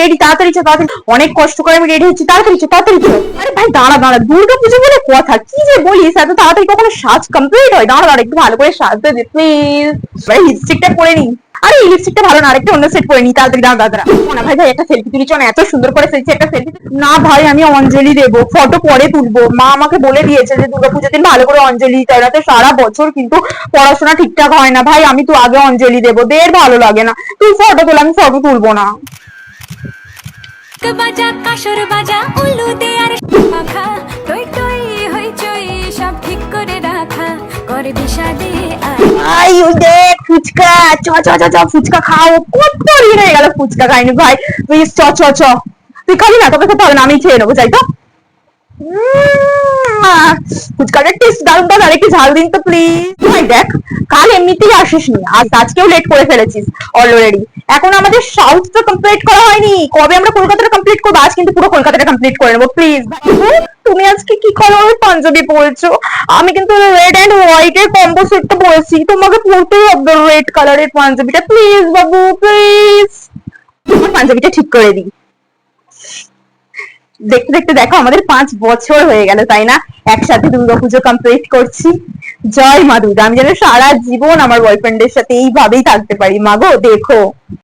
Ready, তাড়াতাড়ি চো তাড়াতাড়ি, অনেক কষ্ট করে আমি রেডি হচ্ছি, তাড়াতাড়ি চো তাড়াতাড়ি চো। আরে ভাই দাঁড়া দাঁড়া, দুর্গা পুজো বলে কথা, কি যে বলিস, এত তাড়াতাড়ি কখনো সাজ কমপ্লিট হয়? দাঁড়া দাঁড়া, একটু ভালো করে সাজতে দে প্লিজ। ভাই লিপস্টিকটা পরে নি। আরে এই লিপস্টিকটা ভালো না, আরেকটা অন্য সেট করে নি, তাড়াতাড়ি দাঁড়া দাঁড়া। না ভাই ভাই, একটা সেলফি তুলি, চল, এত সুন্দর করে সেলফি, একটা সেলফি। না ভাই আমি অঞ্জলি দেবো, ফটো পরে তুলবো। মা আমাকে বলে দিয়েছে যে দুর্গাপুজোর দিন ভালো করে অঞ্জলি দিতে হয়, না তো সারা বছর কিন্তু পড়াশোনা ঠিকঠাক হয় না। ভাই আমি তো আগে অঞ্জলি দেবো, দের ভালো লাগে না, তুই ফটো তোল, আমি ফটো তুলবো না। বাজা কাসর বাজা উলু দে আর পাখা, টই টই হইচই সব ঠিক করে রাখা, করে বিষাদে আই ওই দেখ ফুচকা, চ চ চ চ, ফুচকা খাও। কত দিন হয়ে গেল ফুচকা খাইনি ভাই, প্লিজ চ চ চ। তুই খাবি না? তোকে খেতে হবে না, আমি খেয়ে নেবো, যাই তো। ফুচকাটা টেস্ট দারুণ দারুণ, আরেকটু ঝাল দিন তো প্লিজ। ভাই দেখ, কাল এমনিতেই আসিসনি, আজকেও লেট করে ফেলেছিস অলরেডি। এখন আমাদের সাউথ তো কমপ্লিট করা হয়নি, কবে আমরা কলকাতাটা কমপ্লিট করবো? আজ কিন্তু পুরো কলকাতাটা কমপ্লিট করে নেবো প্লিজ। তুমি আজকে কি কালারের পাঞ্জাবি পরেছো? আমি কিন্তু রেড এন্ড হোয়াইট এর কম্বো সেটটা পরেছি, তোমাকে পরতেই হবে রেড কালারের পাঞ্জাবিটা প্লিজ বাবু প্লিজ। তোমার পাঞ্জাবিটা ঠিক করে দিই। দেখতে দেখতে দেখো আমাদের 5 বছর হয়ে গেল, তাই না? একসাথে দুর্গাপুজো কমপ্লিট করছি। জয় মা দুর্গা, আমি যেন সারা জীবন আমার বয়ফ্রেন্ডের সাথে এইভাবেই থাকতে পারি। মা গো দেখো।